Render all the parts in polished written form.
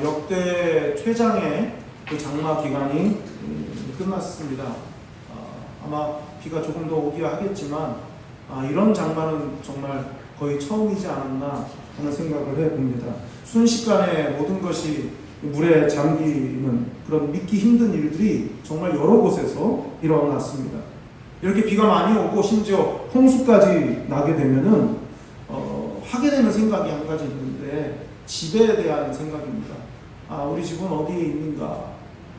역대 최장의 그 장마 기간이 끝났습니다. 아마 비가 조금 더 오기야 하겠지만 이런 장마는 정말 거의 처음이지 않았나 하는 생각을 해봅니다. 순식간에 모든 것이 물에 잠기는 그런 믿기 힘든 일들이 정말 여러 곳에서 일어났습니다. 이렇게 비가 많이 오고 심지어 홍수까지 나게 되면은 하게 되는 생각이 한 가지 있는데, 집에 대한 생각입니다. 우리 집은 어디에 있는가?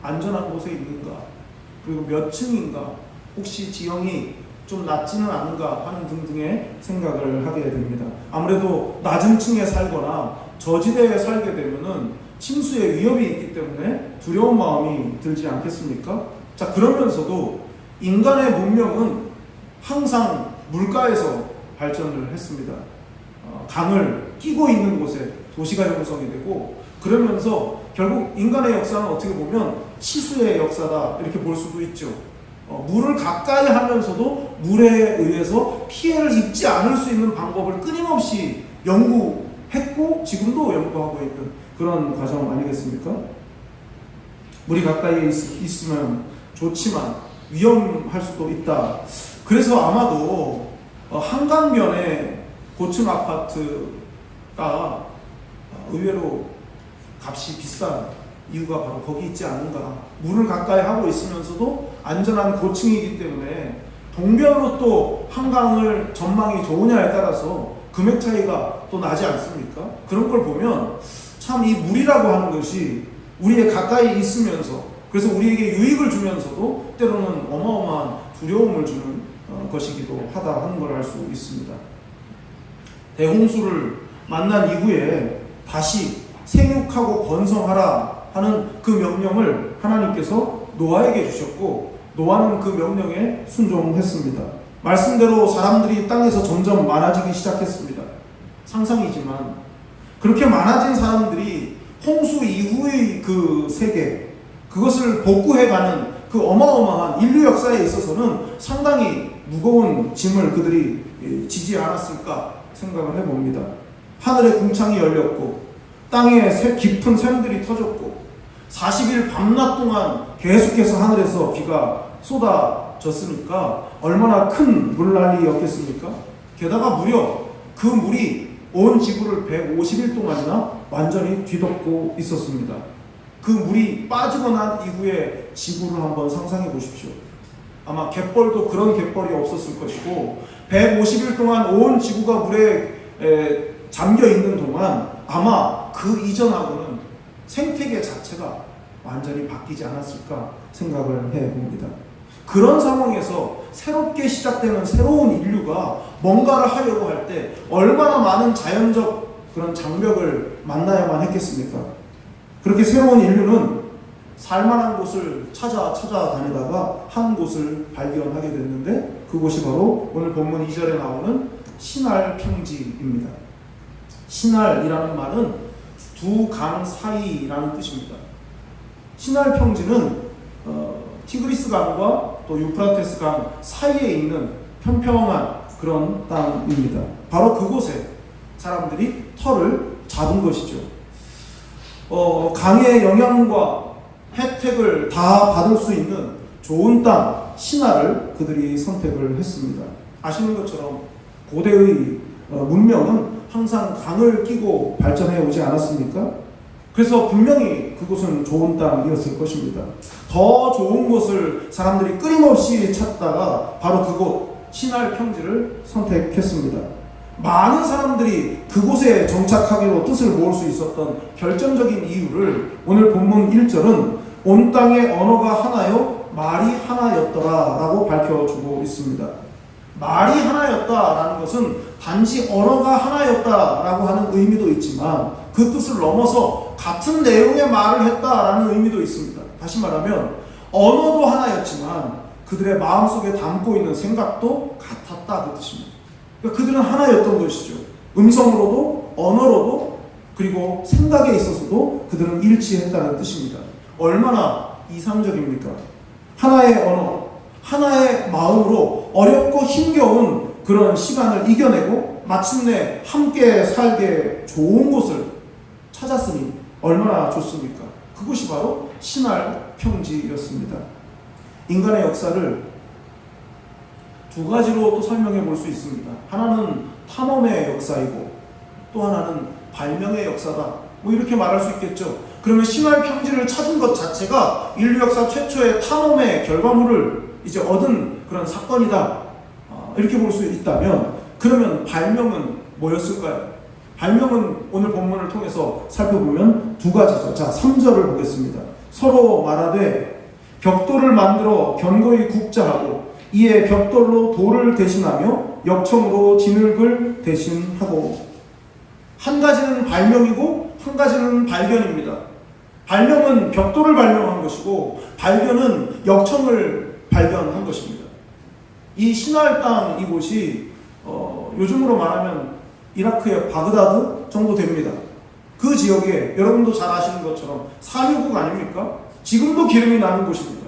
안전한 곳에 있는가? 그리고 몇 층인가? 혹시 지형이 좀 낮지는 않은가? 하는 등등의 생각을 하게 됩니다. 아무래도 낮은 층에 살거나 저지대에 살게 되면은 침수의 위협이 있기 때문에 두려운 마음이 들지 않겠습니까? 자, 그러면서도 인간의 문명은 항상 물가에서 발전을 했습니다. 강을 끼고 있는 곳에 도시가 형성이 되고, 그러면서 결국 인간의 역사는 어떻게 보면 치수의 역사다 이렇게 볼 수도 있죠. 물을 가까이 하면서도 물에 의해서 피해를 입지 않을 수 있는 방법을 끊임없이 연구했고 지금도 연구하고 있는 그런 과정 아니겠습니까? 물이 가까이에 있으면 좋지만 위험할 수도 있다. 그래서 아마도 한강변에 고층 아파트가 의외로 값이 비싼 이유가 바로 거기 있지 않은가. 물을 가까이 하고 있으면서도 안전한 고층이기 때문에 동별로 또 한강을 전망이 좋으냐에 따라서 금액 차이가 또 나지 않습니까? 그런 걸 보면 참 이 물이라고 하는 것이 우리의 가까이 있으면서, 그래서 우리에게 유익을 주면서도 때로는 어마어마한 두려움을 주는 것이기도 하다 하는 걸 알 수 있습니다. 대홍수를 만난 이후에 다시 생육하고 번성하라 하는 그 명령을 하나님께서 노아에게 주셨고, 노아는 그 명령에 순종했습니다. 말씀대로 사람들이 땅에서 점점 많아지기 시작했습니다. 상상이지만 그렇게 많아진 사람들이 홍수 이후의 그 세계, 그것을 복구해가는 그 어마어마한 인류 역사에 있어서는 상당히 무거운 짐을 그들이 지지 않았을까 생각을 해봅니다. 하늘의 궁창이 열렸고 땅에 깊은 샘들이 터졌고 40일 밤낮 동안 계속해서 하늘에서 비가 쏟아졌으니까 얼마나 큰 물난리였겠습니까? 게다가 무려 그 물이 온 지구를 150일 동안이나 완전히 뒤덮고 있었습니다. 그 물이 빠지고 난 이후에 지구를 한번 상상해 보십시오. 아마 갯벌도 그런 갯벌이 없었을 것이고 150일 동안 온 지구가 물에 잠겨 있는 동안 아마 그 이전하고는 생태계 자체가 완전히 바뀌지 않았을까 생각을 해봅니다. 그런 상황에서 새롭게 시작되는 새로운 인류가 뭔가를 하려고 할 때 얼마나 많은 자연적 그런 장벽을 만나야만 했겠습니까? 그렇게 새로운 인류는 살만한 곳을 찾아다니다가 한 곳을 발견하게 됐는데, 그곳이 바로 오늘 본문 2절에 나오는 시날 평지입니다. 시날이라는 말은 두 강 사이라는 뜻입니다. 시날 평지는 티그리스 강과 또 유프라테스 강 사이에 있는 평평한 그런 땅입니다. 바로 그곳에 사람들이 터를 잡은 것이죠. 강의 영향과 혜택을 다 받을 수 있는 좋은 땅 시나를 그들이 선택을 했습니다. 아시는 것처럼 고대의 문명은 항상 강을 끼고 발전해 오지 않았습니까? 그래서 분명히 그곳은 좋은 땅이었을 것입니다. 더 좋은 곳을 사람들이 끊임없이 찾다가 바로 그곳 시날 평지를 선택했습니다. 많은 사람들이 그곳에 정착하기로 뜻을 모을 수 있었던 결정적인 이유를 오늘 본문 1절은 온 땅의 언어가 하나요 말이 하나였더라 라고 밝혀주고 있습니다. 말이 하나였다라는 것은 단지 언어가 하나였다라고 하는 의미도 있지만 그 뜻을 넘어서 같은 내용의 말을 했다라는 의미도 있습니다. 다시 말하면 언어도 하나였지만 그들의 마음속에 담고 있는 생각도 같았다 그 뜻입니다. 그러니까 그들은 하나였던 것이죠. 음성으로도 언어로도 그리고 생각에 있어서도 그들은 일치했다는 뜻입니다. 얼마나 이상적입니까? 하나의 언어, 하나의 마음으로 어렵고 힘겨운 그런 시간을 이겨내고 마침내 함께 살게 좋은 곳을 찾았으니 얼마나 좋습니까? 그것이 바로 신할 평지였습니다. 인간의 역사를 두 가지로 또 설명해 볼 수 있습니다. 하나는 탐험의 역사이고 또 하나는 발명의 역사다. 뭐 이렇게 말할 수 있겠죠. 그러면 신할 평지를 찾은 것 자체가 인류 역사 최초의 탐험의 결과물을 이제 얻은 그런 사건이다. 이렇게 볼 수 있다면, 그러면 발명은 뭐였을까요? 발명은 오늘 본문을 통해서 살펴보면 두 가지죠. 자, 3절을 보겠습니다. 서로 말하되 벽돌을 만들어 견고히 굽자 하고 이에 벽돌로 돌을 대신하며 역청으로 진흙을 대신하고. 한 가지는 발명이고 한 가지는 발견입니다. 발명은 벽돌을 발명한 것이고 발견은 역청을 발견한 것입니다. 이 시날 땅 이곳이 요즘으로 말하면 이라크의 바그다드 정도 됩니다. 그 지역에 여러분도 잘 아시는 것처럼 산유국 아닙니까? 지금도 기름이 나는 곳입니다.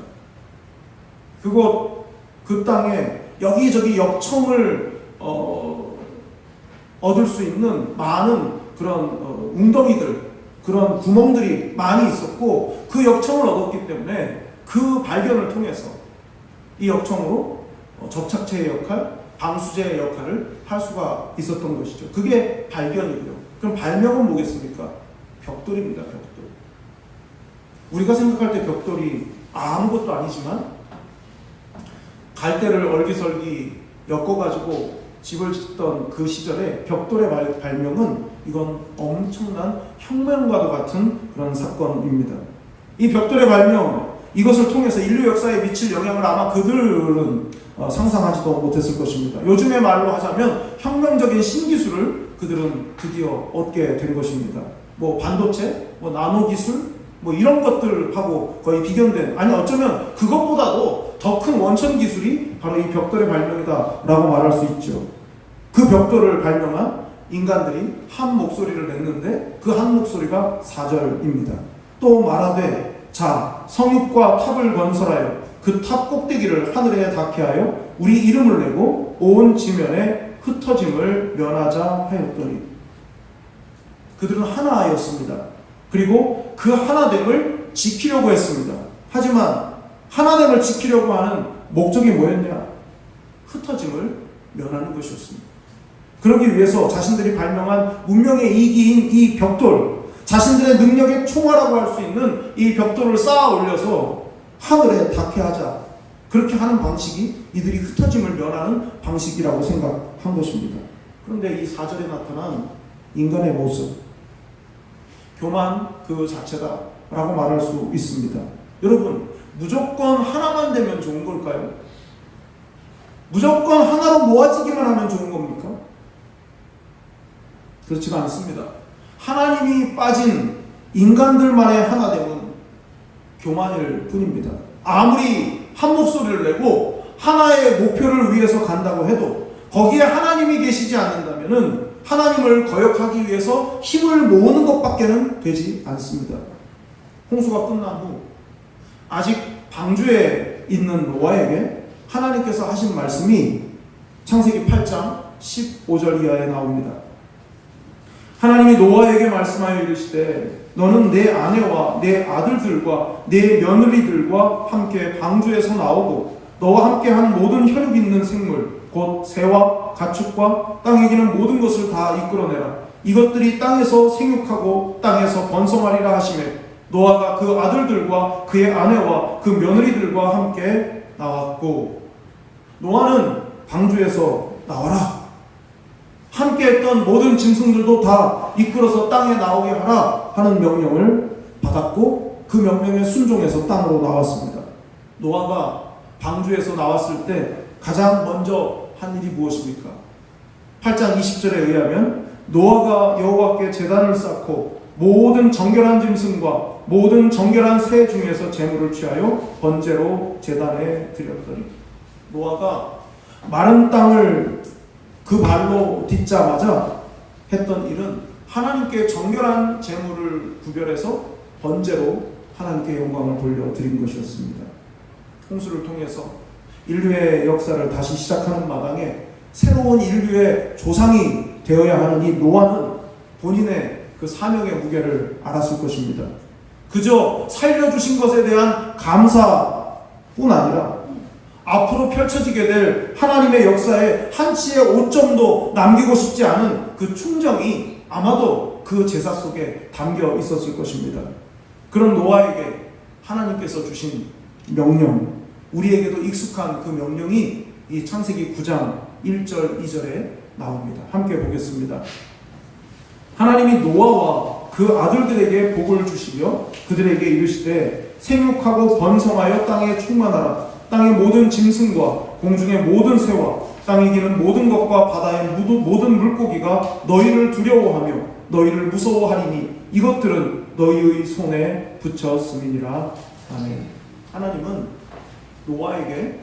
그 땅에 여기저기 역청을 얻을 수 있는 많은 그런 웅덩이들, 그런 구멍들이 많이 있었고 그 역청을 얻었기 때문에 그 발견을 통해서 이 역청으로 접착제의 역할, 방수제의 역할을 할 수가 있었던 것이죠. 그게 발견이고요. 그럼 발명은 뭐겠습니까? 벽돌입니다. 벽돌. 우리가 생각할 때 벽돌이 아무것도 아니지만 갈대를 얼기설기 엮어가지고 집을 짓던 그 시절에 벽돌의 발명은 이건 엄청난 혁명과도 같은 그런 사건입니다. 이 벽돌의 발명, 이것을 통해서 인류 역사에 미칠 영향을 아마 그들은 상상하지도 못했을 것입니다. 요즘의 말로 하자면 혁명적인 신기술을 그들은 드디어 얻게 된 것입니다. 뭐 반도체, 뭐 나노기술, 뭐 이런 것들하고 거의 비견된, 아니 어쩌면 그것보다도 더 큰 원천 기술이 바로 이 벽돌의 발명이다 라고 말할 수 있죠. 그 벽돌을 발명한 인간들이 한 목소리를 냈는데 그 한 목소리가 4절입니다. 또 말하되 자 성읍과 탑을 건설하여 그 탑 꼭대기를 하늘에 닿게 하여 우리 이름을 내고 온 지면에 흩어짐을 면하자 하였더니. 그들은 하나였습니다. 그리고 그 하나됨을 지키려고 했습니다. 하지만 하나됨을 지키려고 하는 목적이 뭐였냐? 흩어짐을 면하는 것이었습니다. 그러기 위해서 자신들이 발명한 문명의 이기인 이 벽돌, 자신들의 능력의 총화라고 할 수 있는 이 벽돌을 쌓아 올려서 하늘에 닿게 하자. 그렇게 하는 방식이 이들이 흩어짐을 면하는 방식이라고 생각한 것입니다. 그런데 이 4절에 나타난 인간의 모습, 교만 그 자체다라고 말할 수 있습니다. 여러분, 무조건 하나만 되면 좋은 걸까요? 무조건 하나로 모아지기만 하면 좋은 겁니까? 그렇지가 않습니다. 하나님이 빠진 인간들만의 하나됨은 교만일 뿐입니다. 아무리 한 목소리를 내고 하나의 목표를 위해서 간다고 해도 거기에 하나님이 계시지 않는다면은 하나님을 거역하기 위해서 힘을 모으는 것밖에는 되지 않습니다. 홍수가 끝난 후 아직 방주에 있는 노아에게 하나님께서 하신 말씀이 창세기 8장 15절 이하에 나옵니다. 하나님이 노아에게 말씀하여 이르시되 너는 내 아내와 내 아들들과 내 며느리들과 함께 방주에서 나오고 너와 함께 한 모든 혈육 있는 생물 곧 새와 가축과 땅에 기는 모든 것을 다 이끌어내라. 이것들이 땅에서 생육하고 땅에서 번성하리라 하시매 노아가 그 아들들과 그의 아내와 그 며느리들과 함께 나왔고. 노아는 방주에서 나와라. 함께 했던 모든 짐승들도 다 이끌어서 땅에 나오게 하라 하는 명령을 받았고 그 명령에 순종해서 땅으로 나왔습니다. 노아가 방주에서 나왔을 때 가장 먼저 한 일이 무엇입니까? 8장 20절에 의하면 노아가 여호와께 제단을 쌓고 모든 정결한 짐승과 모든 정결한 새 중에서 제물을 취하여 번제로 제단에 드렸더니. 노아가 마른 땅을 그 발로 딛자마자 했던 일은 하나님께 정결한 제물을 구별해서 번제로 하나님께 영광을 돌려드린 것이었습니다. 홍수를 통해서 인류의 역사를 다시 시작하는 마당에 새로운 인류의 조상이 되어야 하는 이 노아는 본인의 그 사명의 무게를 알았을 것입니다. 그저 살려주신 것에 대한 감사뿐 아니라 앞으로 펼쳐지게 될 하나님의 역사에 한치의 오점도 남기고 싶지 않은 그 충정이 아마도 그 제사 속에 담겨 있었을 것입니다. 그런 노아에게 하나님께서 주신 명령, 우리에게도 익숙한 그 명령이 이 창세기 9장 1절 2절에 나옵니다. 함께 보겠습니다. 하나님이 노아와 그 아들들에게 복을 주시며 그들에게 이르시되 생육하고 번성하여 땅에 충만하라. 땅의 모든 짐승과 공중의 모든 새와 땅에 기는 모든 것과 바다의 모든 물고기가 너희를 두려워하며 너희를 무서워하리니 이것들은 너희의 손에 붙였음이니라. 아멘. 하나님은 노아에게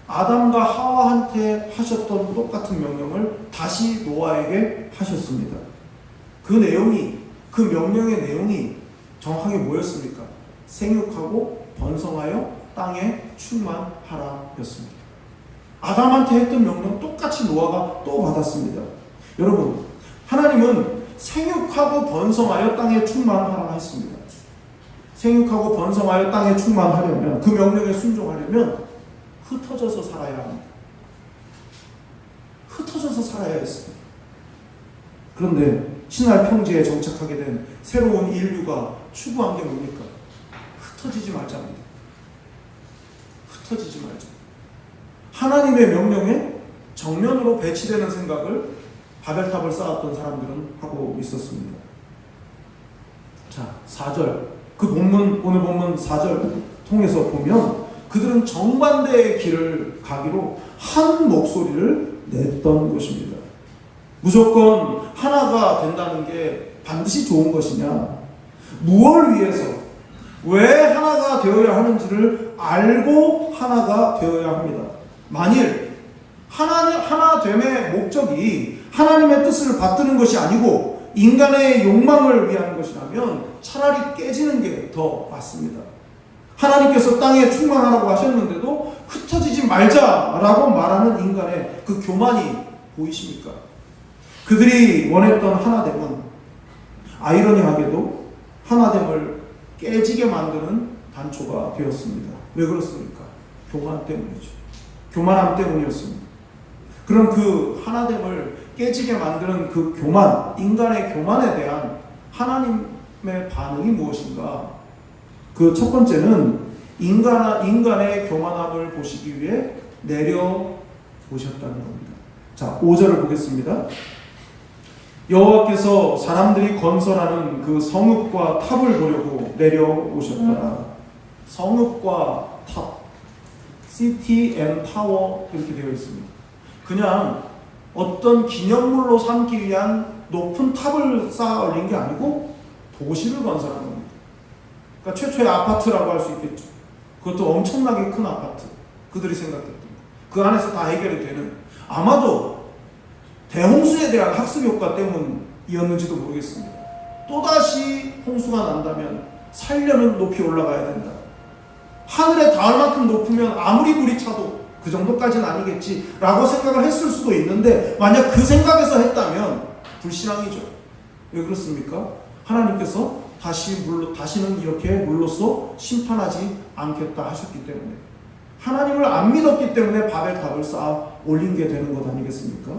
아담과 하와한테 하셨던 똑같은 명령을 다시 노아에게 하셨습니다. 그 명령의 내용이 정확하게 뭐였습니까? 생육하고 번성하여 땅에 충만하라 였습니다. 아담한테 했던 명령 똑같이 노아가 또 받았습니다. 여러분, 하나님은 생육하고 번성하여 땅에 충만하라 했습니다. 생육하고 번성하여 땅에 충만하려면, 그 명령에 순종하려면 흩어져서 살아야 합니다. 흩어져서 살아야 했습니다. 그런데 신할 평지에 정착하게 된 새로운 인류가 추구한 게 뭡니까? 흩어지지 말자입니다. 흩어지지 말자. 하나님의 명령에 정면으로 배치되는 생각을 바벨탑을 쌓았던 사람들은 하고 있었습니다. 자, 4절. 오늘 본문 4절 통해서 보면 그들은 정반대의 길을 가기로 한 목소리를 냈던 것입니다. 무조건 하나가 된다는 게 반드시 좋은 것이냐? 무엇을 위해서? 왜 하나가 되어야 하는지를 알고 하나가 되어야 합니다. 만일 하나됨의 목적이 하나님의 뜻을 받드는 것이 아니고 인간의 욕망을 위한 것이라면 차라리 깨지는 게 더 맞습니다. 하나님께서 땅에 충만하라고 하셨는데도 흩어지지 말자라고 말하는 인간의 그 교만이 보이십니까? 그들이 원했던 하나됨은 아이러니하게도 하나됨을 깨지게 만드는 단초가 되었습니다. 왜 그렇습니까? 교만 때문이죠. 교만함 때문이었습니다. 그럼 그 하나됨을 깨지게 만드는 그 교만, 인간의 교만에 대한 하나님의 반응이 무엇인가? 그 첫 번째는 인간의 교만함을 보시기 위해 내려오셨다는 겁니다. 자, 5절을 보겠습니다. 여호와께서 사람들이 건설하는 그 성읍과 탑을 보려고 내려오셨다. 성읍과 탑, city and tower 이렇게 되어 있습니다. 그냥 어떤 기념물로 삼기 위한 높은 탑을 쌓아 올린 게 아니고 도시를 건설한 겁니다. 그러니까 최초의 아파트라고 할 수 있겠죠. 그것도 엄청나게 큰 아파트. 그들이 생각했던 거. 그 안에서 다 해결이 되는, 아마도 대홍수에 대한 학습 효과 때문이었는지도 모르겠습니다. 또다시 홍수가 난다면 살려면 높이 올라가야 된다. 하늘에 닿을 만큼 높으면 아무리 물이 차도 그 정도까지는 아니겠지 라고 생각을 했을 수도 있는데, 만약 그 생각에서 했다면 불신앙이죠. 왜 그렇습니까? 하나님께서 다시는 이렇게 물로써 심판하지 않겠다 하셨기 때문에, 하나님을 안 믿었기 때문에 바벨탑을 쌓아 올린 게 되는 것 아니겠습니까?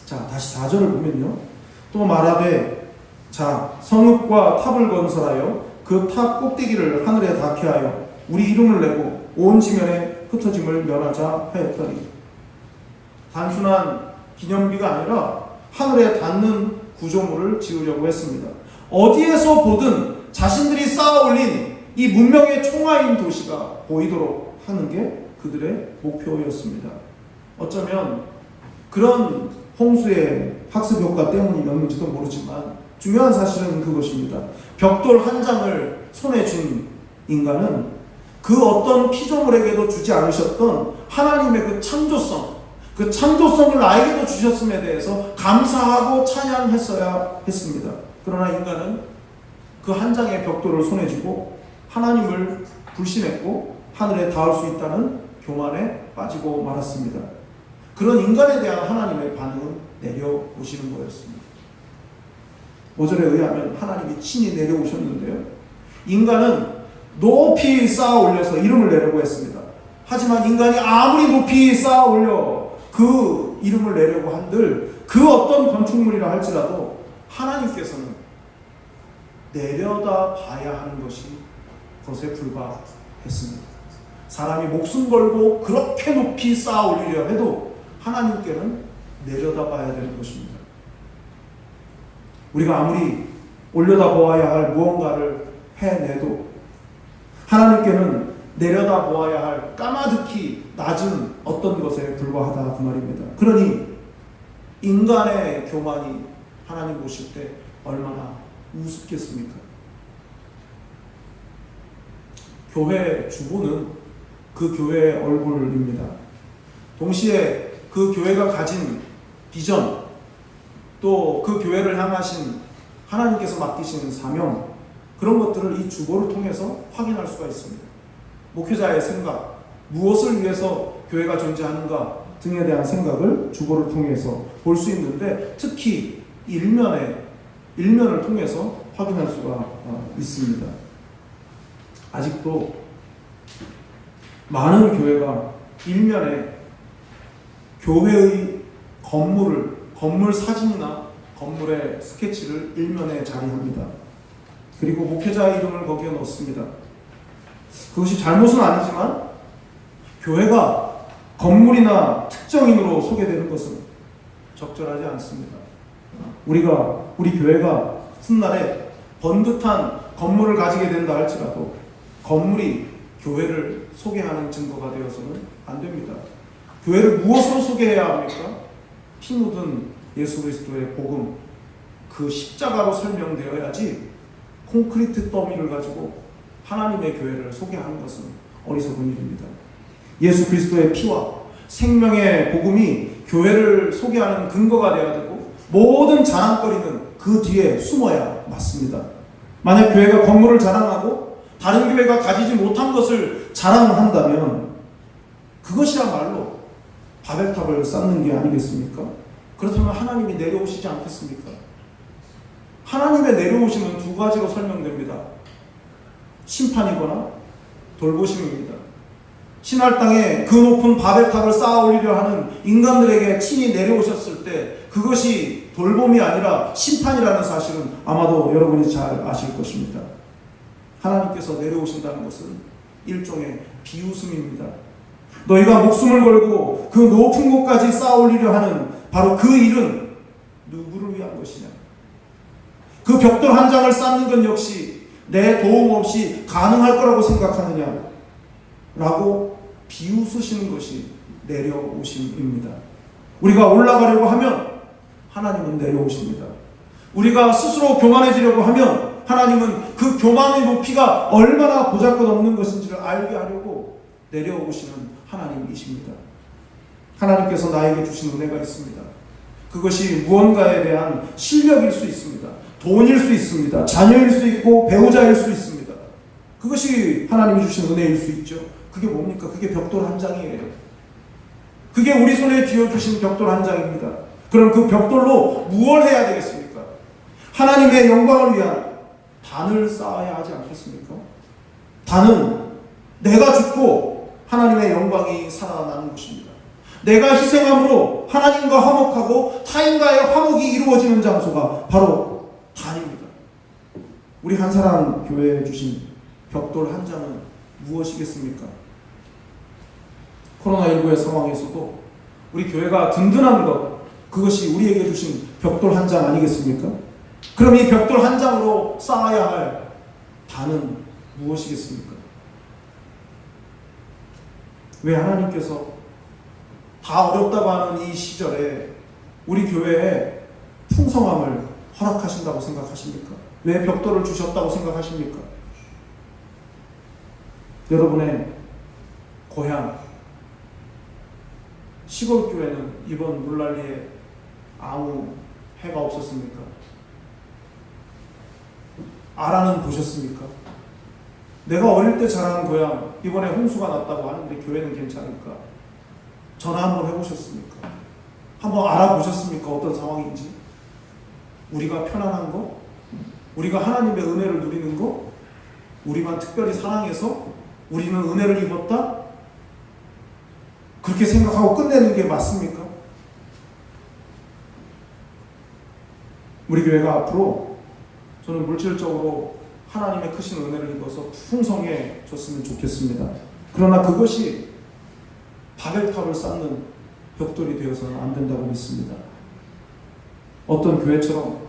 자, 다시 4절을 보면요. 또 말하되, 자, 성읍과 탑을 건설하여 그 탑 꼭대기를 하늘에 닿게 하여 우리 이름을 내고 온 지면에 흩어짐을 면하자 하였더니, 단순한 기념비가 아니라 하늘에 닿는 구조물을 지으려고 했습니다. 어디에서 보든 자신들이 쌓아 올린 이 문명의 총화인 도시가 보이도록 하는 게 그들의 목표였습니다. 어쩌면 그런 홍수의 학습 효과 때문이었는지도 모르지만 중요한 사실은 그것입니다. 벽돌 한 장을 손에 쥔 인간은 그 어떤 피조물에게도 주지 않으셨던 하나님의 그 창조성, 그 창조성을 나에게도 주셨음에 대해서 감사하고 찬양했어야 했습니다. 그러나 인간은 그 한 장의 벽돌을 손에 쥐고 하나님을 불신했고 하늘에 닿을 수 있다는 교만에 빠지고 말았습니다. 그런 인간에 대한 하나님의 반응은 내려오시는 거였습니다. 5절에 의하면 하나님이 친히 내려오셨는데요. 인간은 높이 쌓아 올려서 이름을 내려고 했습니다. 하지만 인간이 아무리 높이 쌓아 올려 그 이름을 내려고 한들 그 어떤 건축물이라 할지라도 하나님께서는 내려다 봐야 하는 것이 그것에 불과했습니다. 사람이 목숨 걸고 그렇게 높이 쌓아 올리려 해도 하나님께는 내려다 봐야 되는 것입니다. 우리가 아무리 올려다 보아야 할 무언가를 해내도 하나님께는 내려다 보아야 할 까마득히 낮은 어떤 것에 불과하다 그 말입니다. 그러니 인간의 교만이 하나님 보실 때 얼마나 우습겠습니까? 교회 주보는 그 교회의 얼굴입니다. 동시에 그 교회가 가진 비전, 또 그 교회를 향하신 하나님께서 맡기신 사명, 그런 것들을 이 주보를 통해서 확인할 수가 있습니다. 목회자의 생각, 무엇을 위해서 교회가 존재하는가 등에 대한 생각을 주보를 통해서 볼 수 있는데, 특히 일면을 통해서 확인할 수가 있습니다. 아직도 많은 교회가 일면에 교회의 건물 사진이나 건물의 스케치를 일면에 자리합니다. 그리고 목회자의 이름을 거기에 넣습니다. 그것이 잘못은 아니지만 교회가 건물이나 특정인으로 소개되는 것은 적절하지 않습니다. 우리 교회가 훗날에 번듯한 건물을 가지게 된다 할지라도 건물이 교회를 소개하는 증거가 되어서는 안 됩니다. 교회를 무엇으로 소개해야 합니까? 피 묻은 예수 그리스도의 복음, 그 십자가로 설명되어야지 콘크리트 더미를 가지고 하나님의 교회를 소개하는 것은 어리석은 일입니다. 예수 그리스도의 피와 생명의 복음이 교회를 소개하는 근거가 되어야 되고, 모든 자랑거리는 그 뒤에 숨어야 맞습니다. 만약 교회가 건물을 자랑하고 다른 교회가 가지지 못한 것을 자랑한다면 그것이야말로 바벨탑을 쌓는 게 아니겠습니까? 그렇다면 하나님이 내려오시지 않겠습니까? 하나님의 내려오심은 두 가지로 설명됩니다. 심판이거나 돌보심입니다. 신할 땅에 그 높은 바벨탑을 쌓아 올리려 하는 인간들에게 친히 내려오셨을 때 그것이 돌봄이 아니라 심판이라는 사실은 아마도 여러분이 잘 아실 것입니다. 하나님께서 내려오신다는 것은 일종의 비웃음입니다. 너희가 목숨을 걸고 그 높은 곳까지 쌓아 올리려 하는 바로 그 일은 누구를 위한 것이냐? 그 벽돌 한 장을 쌓는 것 역시 내 도움 없이 가능할 거라고 생각하느냐? 라고 비웃으시는 것이 내려오심입니다. 우리가 올라가려고 하면 하나님은 내려오십니다. 우리가 스스로 교만해지려고 하면 하나님은 그 교만의 높이가 얼마나 보잘것없는 것인지를 알게 하려고 내려오시는 하나님이십니다. 하나님께서 나에게 주신 은혜가 있습니다. 그것이 무언가에 대한 실력일 수 있습니다. 돈일 수 있습니다. 자녀일 수 있고 배우자일 수 있습니다. 그것이 하나님이 주신 은혜일 수 있죠. 그게 뭡니까? 그게 벽돌 한 장이에요. 그게 우리 손에 쥐어주신 벽돌 한 장입니다. 그럼 그 벽돌로 무엇을 해야 되겠습니까? 하나님의 영광을 위한 단을 쌓아야 하지 않겠습니까? 단은 내가 죽고 하나님의 영광이 살아나는 것입니다. 내가 희생함으로 하나님과 화목하고 타인과의 화목이 이루어지는 장소가 바로 단입니다. 우리 한사람 교회에 주신 벽돌 한 장은 무엇이겠습니까? 코로나19의 상황에서도 우리 교회가 든든한 것, 그것이 우리에게 주신 벽돌 한 장 아니겠습니까? 그럼 이 벽돌 한 장으로 쌓아야 할 단은 무엇이겠습니까? 왜 하나님께서 다 어렵다고 하는 이 시절에 우리 교회에 풍성함을 허락하신다고 생각하십니까? 왜 벽돌을 주셨다고 생각하십니까? 여러분의 고향, 시골 교회는 이번 물난리에 아무 해가 없었습니까? 아라는 보셨습니까? 내가 어릴 때 자란 고향, 이번에 홍수가 났다고 하는데 교회는 괜찮을까? 전화 한번 해보셨습니까? 한번 알아보셨습니까? 어떤 상황인지? 우리가 편안한 거? 우리가 하나님의 은혜를 누리는 거? 우리만 특별히 사랑해서 우리는 은혜를 입었다? 그렇게 생각하고 끝내는 게 맞습니까? 우리 교회가 앞으로 저는 물질적으로 하나님의 크신 은혜를 입어서 풍성해졌으면 좋겠습니다. 그러나 그것이 바벨탑을 쌓는 벽돌이 되어서는 안 된다고 믿습니다. 어떤 교회처럼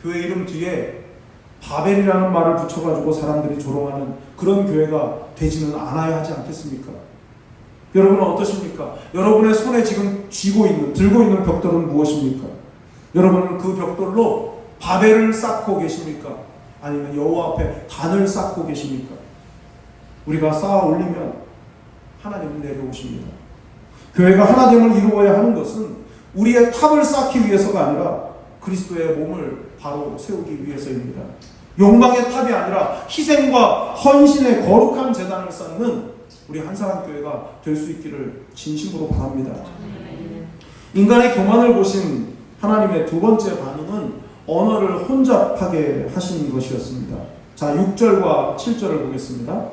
교회 이름 뒤에 바벨이라는 말을 붙여가지고 사람들이 조롱하는 그런 교회가 되지는 않아야 하지 않겠습니까? 여러분은 어떠십니까? 여러분의 손에 지금 들고 있는 벽돌은 무엇입니까? 여러분은 그 벽돌로 바벨을 쌓고 계십니까? 아니면 여호와 앞에 단을 쌓고 계십니까? 우리가 쌓아 올리면 하나님은 내려오십니다. 교회가 하나됨을 이루어야 하는 것은 우리의 탑을 쌓기 위해서가 아니라 그리스도의 몸을 바로 세우기 위해서입니다. 욕망의 탑이 아니라 희생과 헌신의 거룩한 제단을 쌓는 우리 한사랑교회가 될 수 있기를 진심으로 바랍니다. 인간의 교만을 보신 하나님의 두 번째 반응은 언어를 혼잡하게 하신 것이었습니다. 자, 6절과 7절을 보겠습니다.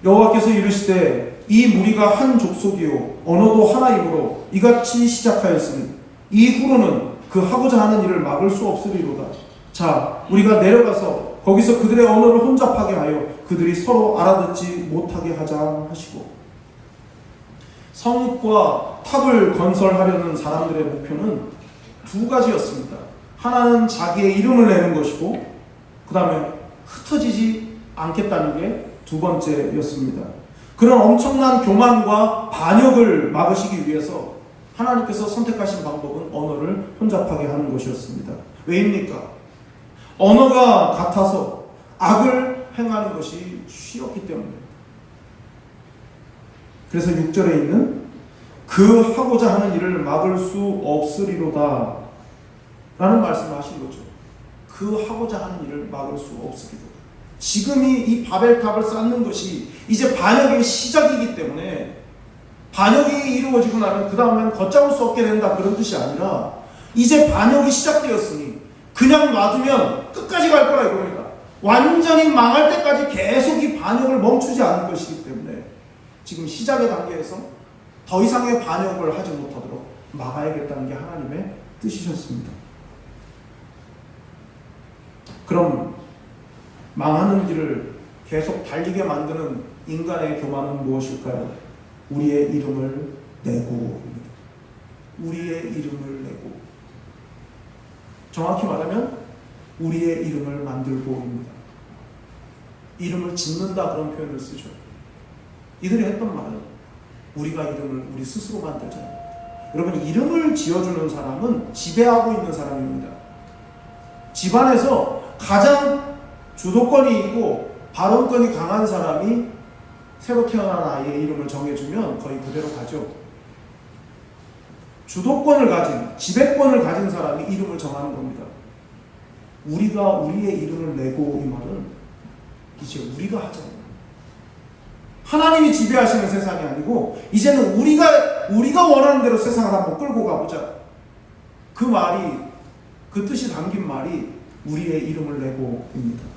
여호와께서 이르시되 이 무리가 한 족속이요 언어도 하나이므로 이같이 시작하였으니 이후로는 그 하고자 하는 일을 막을 수 없으리로다. 자, 우리가 내려가서 거기서 그들의 언어를 혼잡하게 하여 그들이 서로 알아듣지 못하게 하자 하시고, 성읍과 탑을 건설하려는 사람들의 목표는 두 가지였습니다. 하나는 자기의 이름을 내는 것이고, 그 다음에 흩어지지 않겠다는 게 두 번째였습니다. 그런 엄청난 교만과 반역을 막으시기 위해서 하나님께서 선택하신 방법은 언어를 혼잡하게 하는 것이었습니다. 왜입니까? 언어가 같아서 악을 행하는 것이 쉬웠기 때문입니다. 그래서 6절에 있는 그 하고자 하는 일을 막을 수 없으리로다 라는 말씀을 하신 거죠. 그 하고자 하는 일을 막을 수 없으리로다. 지금이 이 바벨탑을 쌓는 것이 이제 반역의 시작이기 때문에 반역이 이루어지고 나면 그 다음엔 걷잡을 수 없게 된다 그런 뜻이 아니라 이제 반역이 시작되었으니 그냥 놔두면 끝까지 갈 거라 이겁니다. 완전히 망할 때까지 계속 이 반역을 멈추지 않을 것이기 때문에 지금 시작의 단계에서 더 이상의 반역을 하지 못하도록 막아야겠다는 게 하나님의 뜻이셨습니다. 그럼 망하는 길을 계속 달리게 만드는 인간의 교만은 무엇일까요? 우리의 이름을 내고입니다. 우리의 이름을 내고, 정확히 말하면 우리의 이름을 만들고입니다. 이름을 짓는다 그런 표현을 쓰죠. 이들이 했던 말은 우리가 이름을 우리 스스로 만들자. 여러분, 이름을 지어주는 사람은 지배하고 있는 사람입니다. 집안에서 가장 주도권이 있고 발언권이 강한 사람이 새로 태어난 아이의 이름을 정해주면 거의 그대로 가죠. 주도권을 가진, 지배권을 가진 사람이 이름을 정하는 겁니다. 우리가 우리의 이름을 내고, 이 말은 이제 우리가 하잖아요. 하나님이 지배하시는 세상이 아니고 이제는 우리가 원하는 대로 세상을 한번 끌고 가보자. 그 말이, 그 뜻이 담긴 말이 우리의 이름을 내고입니다.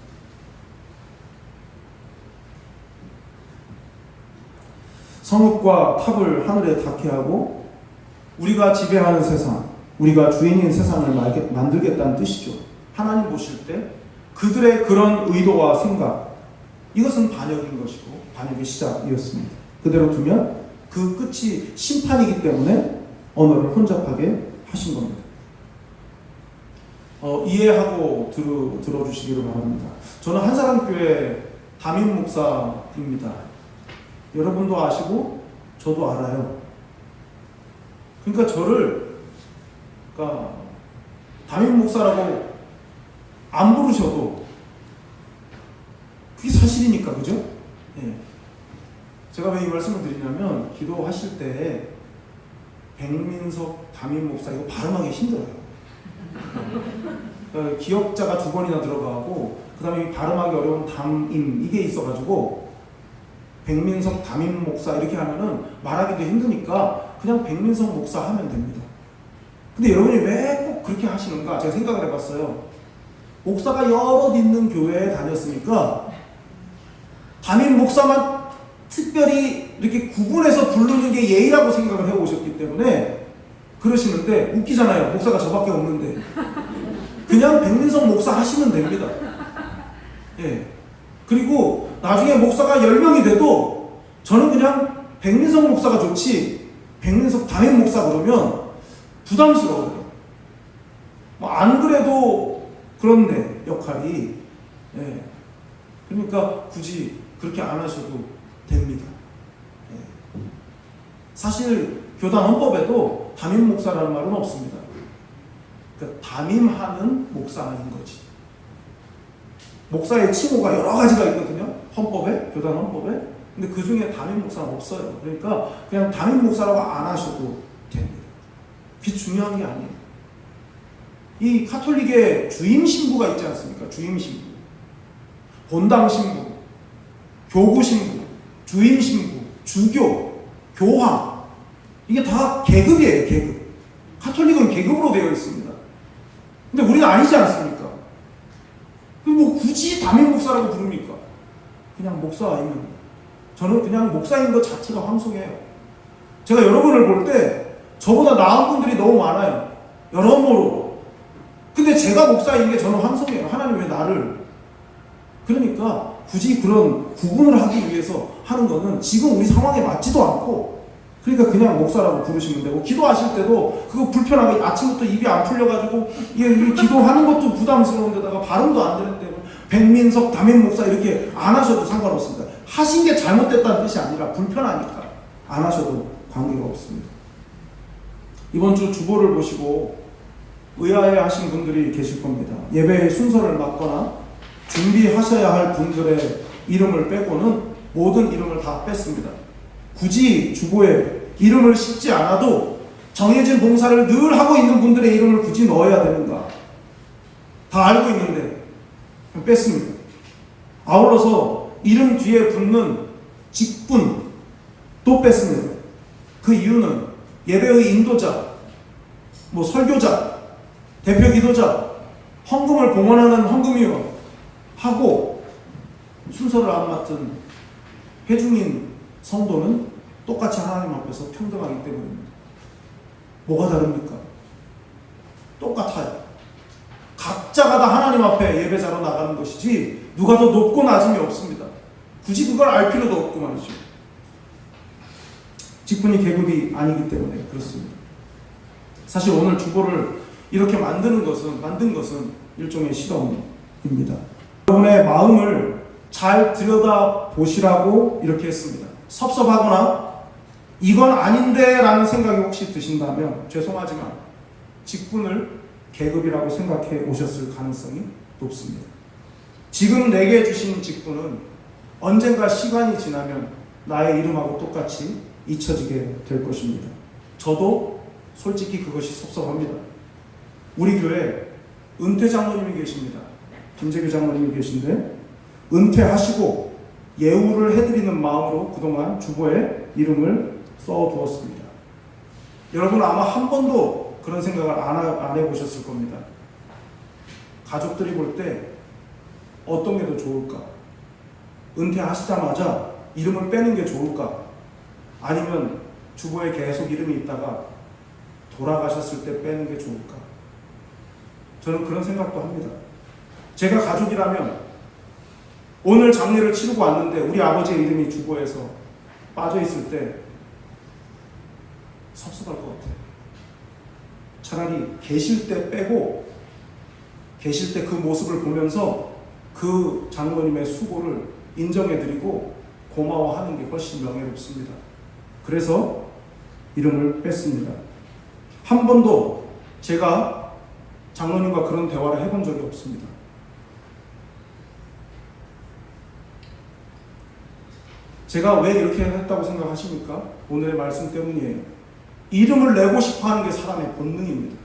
성읍과 탑을 하늘에 닿게 하고 우리가 지배하는 세상, 우리가 주인인 세상을 만들겠다는 뜻이죠. 하나님 보실 때 그들의 그런 의도와 생각, 이것은 반역인 것이고 반역의 시작이었습니다. 그대로 두면 그 끝이 심판이기 때문에 언어를 혼잡하게 하신 겁니다. 이해하고 들어주시기를 바랍니다. 저는 한사랑교회 담임 목사입니다. 여러분도 아시고 저도 알아요. 그러니까 저를 담임 목사라고 안 부르셔도 그게 사실이니까, 그죠? 예. 제가 왜 이 말씀을 드리냐면 기도하실 때 백민석 담임 목사 이거 발음하기 힘들어요. 그러니까 기억자가 2번이나 들어가고 그 다음에 발음하기 어려운 담임 이게 있어가지고 백민석 담임 목사 이렇게 하면은 말하기도 힘드니까 그냥 백민석 목사 하면 됩니다. 근데 여러분이 왜 꼭 그렇게 하시는가 제가 생각을 해봤어요. 목사가 여럿 있는 교회에 다녔으니까 담임 목사만 특별히 이렇게 구분해서 부르는 게 예의라고 생각을 해오셨기 때문에 그러시는데 웃기잖아요. 목사가 저밖에 없는데 그냥 백민석 목사 하시면 됩니다. 예. 그리고 나중에 목사가 10명이 돼도 저는 그냥 백민석 목사가 좋지 백민석 담임 목사 그러면 부담스러워요. 뭐 안 그래도 그런데 역할이. 예. 그러니까 굳이 그렇게 안 하셔도 됩니다. 예. 사실 교단 헌법에도 담임 목사라는 말은 없습니다. 그러니까 담임하는 목사인 거지. 목사의 칭호가 여러 가지가 있거든요. 헌법에, 교단 헌법에. 근데 그 중에 담임 목사는 없어요. 그러니까 그냥 담임 목사라고 안 하셔도 됩니다. 그게 중요한 게 아니에요. 이 카톨릭의 주임 신부가 있지 않습니까? 주임 신부, 본당 신부, 교구 신부, 주임 신부, 주교, 교황. 이게 다 계급이에요, 계급. 카톨릭은 계급으로 되어 있습니다. 근데 우리는 아니지 않습니까? 뭐 굳이 담임 목사라고 부릅니까? 그냥 목사이면 저는 그냥 목사인 것 자체가 황송해요. 제가 여러분을 볼 때 저보다 나은 분들이 너무 많아요. 여러모로. 근데 제가 목사인 게 저는 황송해요. 하나님 왜 나를. 그러니까 굳이 그런 구분을 하기 위해서 하는 거는 지금 우리 상황에 맞지도 않고 그러니까 그냥 목사라고 부르시면 되고 기도하실 때도 그거 불편하게 아침부터 입이 안 풀려가지고 기도하는 것도 부담스러운데다가 발음도 안 되는데 백민석 담임 목사 이렇게 안 하셔도 상관없습니다. 하신 게 잘못됐다는 뜻이 아니라 불편하니까 안 하셔도 관계가 없습니다. 이번 주 주보를 보시고 의아해 하신 분들이 계실 겁니다. 예배의 순서를 맡거나 준비하셔야 할 분들의 이름을 빼고는 모든 이름을 다 뺐습니다. 굳이 주보에 이름을 싣지 않아도 정해진 봉사를 늘 하고 있는 분들의 이름을 굳이 넣어야 되는가? 다 알고 있는데 뺐습니다. 아울러서 이름 뒤에 붙는 직분 또 뺐습니다. 그 이유는 예배의 인도자, 뭐 설교자, 대표 기도자, 헌금을 봉헌하는 헌금위원 하고 순서를 안 맡은 회중인 성도는 똑같이 하나님 앞에서 평등하기 때문입니다. 뭐가 다릅니까? 똑같아요. 각자가 다 하나님 앞에 예배자로 나가는 것이지 누가 더 높고 낮음이 없습니다. 굳이 그걸 알 필요도 없고 말이죠. 직분이 계급이 아니기 때문에 그렇습니다. 사실 오늘 주보를 이렇게 만든 것은 일종의 실험입니다. 여러분의 마음을 잘 들여다 보시라고 이렇게 했습니다. 섭섭하거나 이건 아닌데 라는 생각이 혹시 드신다면 죄송하지만 직분을 계급이라고 생각해 오셨을 가능성이 높습니다. 지금 내게 주신 직분은 언젠가 시간이 지나면 나의 이름하고 똑같이 잊혀지게 될 것입니다. 저도 솔직히 그것이 섭섭합니다. 우리 교회 은퇴 장로님이 계십니다. 김재규 장로님이 계신데 은퇴하시고 예우를 해드리는 마음으로 그동안 주보에 이름을 써두었습니다. 여러분 아마 한 번도 그런 생각을 안 해보셨을 겁니다. 가족들이 볼 때 어떤 게 더 좋을까? 은퇴하시자마자 이름을 빼는 게 좋을까? 아니면 주보에 계속 이름이 있다가 돌아가셨을 때 빼는 게 좋을까? 저는 그런 생각도 합니다. 제가 가족이라면 오늘 장례를 치르고 왔는데 우리 아버지의 이름이 주보에서 빠져있을 때 섭섭할 것 같아요. 차라리 계실 때 빼고 계실 때 그 모습을 보면서 그 장로님의 수고를 인정해드리고 고마워하는 게 훨씬 명예롭습니다. 그래서 이름을 뺐습니다. 한 번도 제가 장로님과 그런 대화를 해본 적이 없습니다. 제가 왜 이렇게 했다고 생각하십니까? 오늘의 말씀 때문이에요. 이름을 내고 싶어 하는 게 사람의 본능입니다.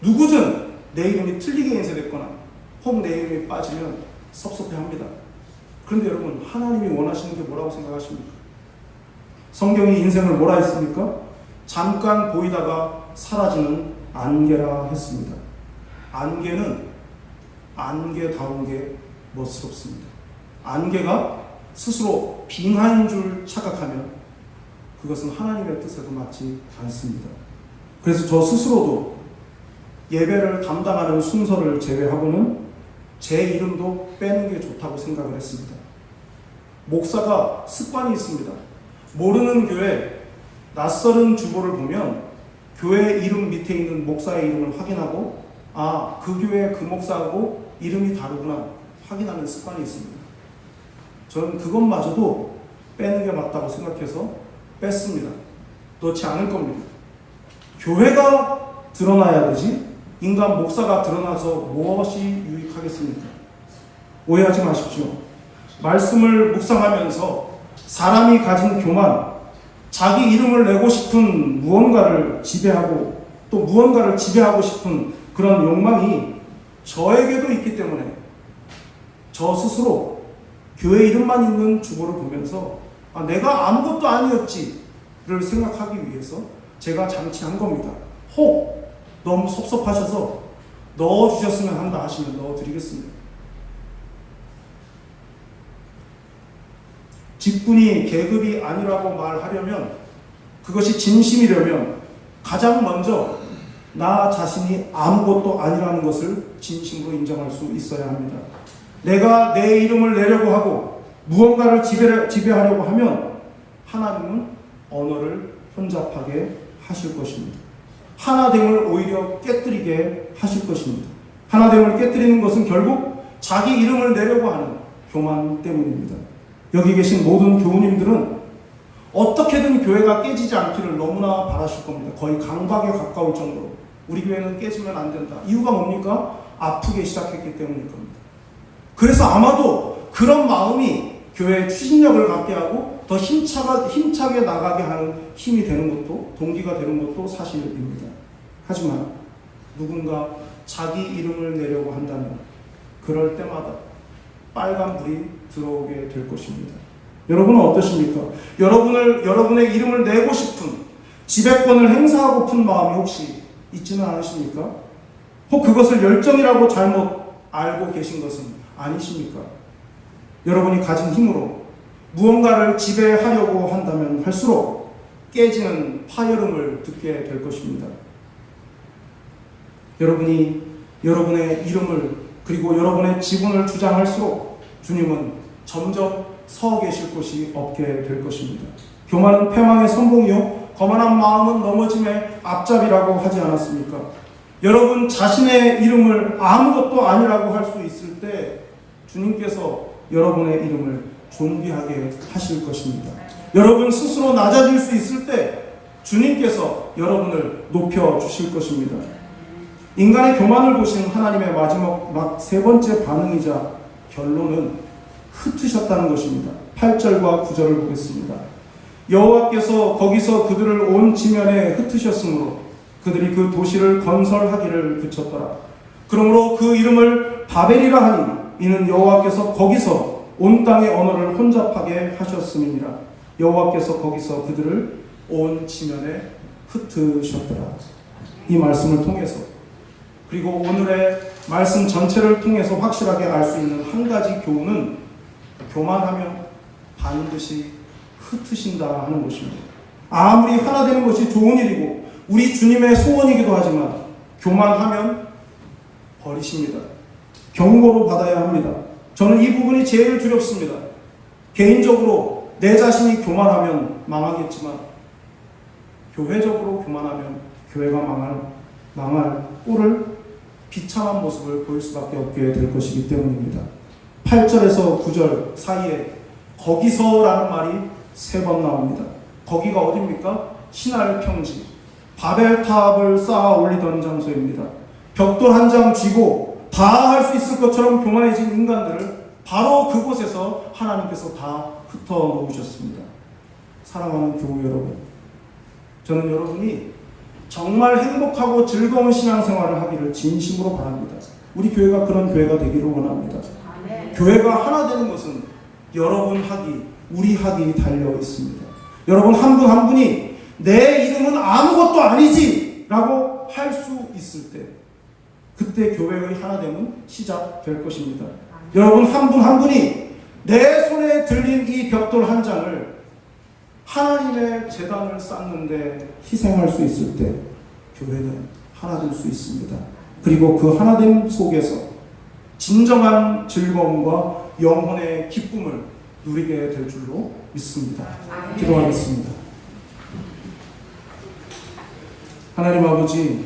누구든 내 이름이 틀리게 인쇄됐거나 혹 내 이름이 빠지면 섭섭해합니다. 그런데 여러분 하나님이 원하시는 게 뭐라고 생각하십니까? 성경이 인생을 뭐라 했습니까? 잠깐 보이다가 사라지는 안개라 했습니다. 안개는 안개다운 게 멋스럽습니다. 안개가 스스로 빙하인 줄 착각하면 그것은 하나님의 뜻에도 맞지 않습니다. 그래서 저 스스로도 예배를 담당하는 순서를 제외하고는 제 이름도 빼는 게 좋다고 생각을 했습니다. 목사가 습관이 있습니다. 모르는 교회, 낯설은 주보를 보면 교회 이름 밑에 있는 목사의 이름을 확인하고 아, 그 교회 그 목사하고 이름이 다르구나 확인하는 습관이 있습니다. 저는 그것마저도 빼는 게 맞다고 생각해서 뺐습니다. 넣지 않을 겁니다. 교회가 드러나야 되지 인간 목사가 드러나서 무엇이 유익하겠습니까? 오해하지 마십시오. 말씀을 묵상하면서 사람이 가진 교만, 자기 이름을 내고 싶은 무언가를 지배하고 또 무언가를 지배하고 싶은 그런 욕망이 저에게도 있기 때문에 저 스스로 교회 이름만 있는 주보를 보면서 아, 내가 아무것도 아니었지를 생각하기 위해서 제가 장치한 겁니다. 혹 너무 섭섭하셔서 넣어주셨으면 한다 하시면 넣어드리겠습니다. 직분이 계급이 아니라고 말하려면 그것이 진심이려면 가장 먼저 나 자신이 아무것도 아니라는 것을 진심으로 인정할 수 있어야 합니다. 내가 내 이름을 내려고 하고 무언가를 지배하려고 하면 하나님은 언어를 혼잡하게 하실 것입니다. 하나됨을 오히려 깨뜨리게 하실 것입니다. 하나됨을 깨뜨리는 것은 결국 자기 이름을 내려고 하는 교만 때문입니다. 여기 계신 모든 교우님들은 어떻게든 교회가 깨지지 않기를 너무나 바라실 겁니다. 거의 강박에 가까울 정도로 우리 교회는 깨지면 안 된다. 이유가 뭡니까? 아프게 시작했기 때문일 겁니다. 그래서 아마도 그런 마음이 교회의 추진력을 갖게 하고 더 힘차게 나가게 하는 힘이 되는 것도 동기가 되는 것도 사실입니다. 하지만 누군가 자기 이름을 내려고 한다면 그럴 때마다 빨간불이 들어오게 될 것입니다. 여러분은 어떠십니까? 여러분의 이름을 내고 싶은 지배권을 행사하고픈 마음이 혹시 있지는 않으십니까? 혹 그것을 열정이라고 잘못 알고 계신 것은 아니십니까? 여러분이 가진 힘으로 무언가를 지배하려고 한다면 할수록 깨지는 파열음을 듣게 될 것입니다. 여러분이 여러분의 이름을 그리고 여러분의 지분을 주장할수록 주님은 점점 서 계실 곳이 없게 될 것입니다. 교만은 패망의 선봉이요 거만한 마음은 넘어짐의 앞잡이라고 하지 않았습니까? 여러분 자신의 이름을 아무것도 아니라고 할 수 있을 때 주님께서 여러분의 이름을 존귀하게 하실 것입니다. 여러분 스스로 낮아질 수 있을 때 주님께서 여러분을 높여주실 것입니다. 인간의 교만을 보신 하나님의 마지막 세 번째 반응이자 결론은 흩으셨다는 것입니다. 8절과 9절을 보겠습니다. 여호와께서 거기서 그들을 온 지면에 흩으셨으므로 그들이 그 도시를 건설하기를 그쳤더라. 그러므로 그 이름을 바벨이라 하니 이는 여호와께서 거기서 온 땅의 언어를 혼잡하게 하셨음이니라. 여호와께서 거기서 그들을 온 지면에 흩으셨더라. 이 말씀을 통해서 그리고 오늘의 말씀 전체를 통해서 확실하게 알 수 있는 한 가지 교훈은 교만하면 반드시 흩으신다 하는 것입니다. 아무리 하나 되는 것이 좋은 일이고 우리 주님의 소원이기도 하지만 교만하면 버리십니다. 경고로 받아야 합니다. 저는 이 부분이 제일 두렵습니다. 개인적으로 내 자신이 교만하면 망하겠지만 교회적으로 교만하면 교회가 망할 꼴을 비참한 모습을 보일 수밖에 없게 될 것이기 때문입니다. 8절에서 9절 사이에 거기서라는 말이 3번 나옵니다. 거기가 어디입니까? 신할 평지, 바벨탑을 쌓아 올리던 장소입니다. 벽돌 한 장 쥐고 다 할 수 있을 것처럼 교만해진 인간들을 바로 그곳에서 하나님께서 다 흩어 놓으셨습니다. 사랑하는 교우 여러분, 저는 여러분이 정말 행복하고 즐거운 신앙생활을 하기를 진심으로 바랍니다. 우리 교회가 그런 교회가 되기를 원합니다. 교회가 하나 되는 것은 여러분 하기, 우리 하기 달려 있습니다. 여러분 한 분 한 분이 내 이름은 아무것도 아니지 라고 할 수 있을 때, 그때 교회의 하나됨은 시작될 것입니다. 여러분, 한 분 한 분이 내 손에 들린 이 벽돌 한 장을 하나님의 제단을 쌓는데 희생할 수 있을 때 교회는 하나될 수 있습니다. 그리고 그 하나됨 속에서 진정한 즐거움과 영혼의 기쁨을 누리게 될 줄로 믿습니다. 기도하겠습니다. 하나님 아버지,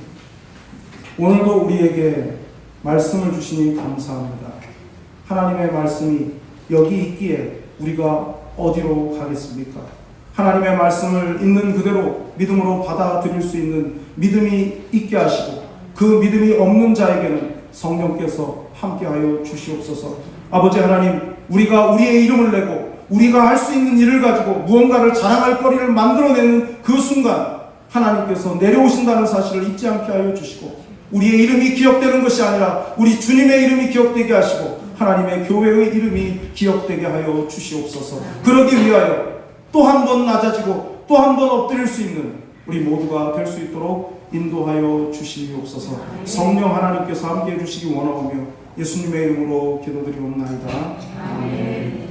오늘도 우리에게 말씀을 주시니 감사합니다. 하나님의 말씀이 여기 있기에 우리가 어디로 가겠습니까? 하나님의 말씀을 있는 그대로 믿음으로 받아들일 수 있는 믿음이 있게 하시고, 그 믿음이 없는 자에게는 성령께서 함께하여 주시옵소서. 아버지 하나님, 우리가 우리의 이름을 내고 우리가 할 수 있는 일을 가지고 무언가를 자랑할 거리를 만들어내는 그 순간 하나님께서 내려오신다는 사실을 잊지 않게 하여 주시고, 우리의 이름이 기억되는 것이 아니라 우리 주님의 이름이 기억되게 하시고 하나님의 교회의 이름이 기억되게 하여 주시옵소서. 그러기 위하여 또 한 번 낮아지고 또 한 번 엎드릴 수 있는 우리 모두가 될 수 있도록 인도하여 주시옵소서. 성령 하나님께서 함께해 주시기 원하오며 예수님의 이름으로 기도드리옵나이다. 아멘.